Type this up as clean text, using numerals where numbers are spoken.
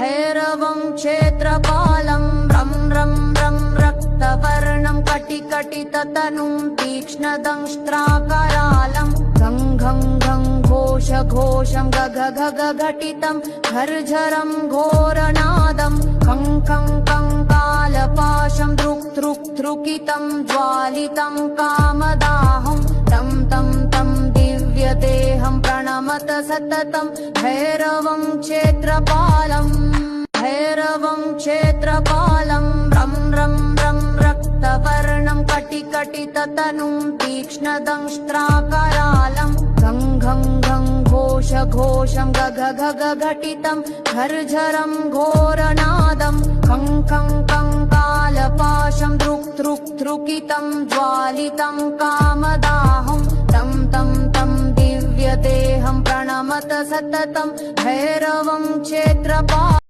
भैरवं क्षेत्रपालं रं रं रं रक्तवर्णं कटिकटिततनुं तीक्ष्णदंष्ट्राकरालं घं घं घं घोष घोषं गग गग घटितं झर्झरं घोरनादं खं खं खं कालपाशं धृक् धृक् धृकितं ज्वालितं कामदाहं तं तं तं दिव्यदेहं प्रणमत सततं भैरवं क्षेत्रपालं रं रं रं रक्तवर्णं कटिकटिततनुं तीक्ष्णदंष्ट्राकरालं घं घं घं घोष घोषं गग गग घटितं झर्झरं घोरनादं खं खं खं कालपाशं धृक् धृक् धृकितं ज्वालितं कामदाहं तं तं तं दिव्यदेहं प्रणमत सततं भैरवं क्षेत्रपालं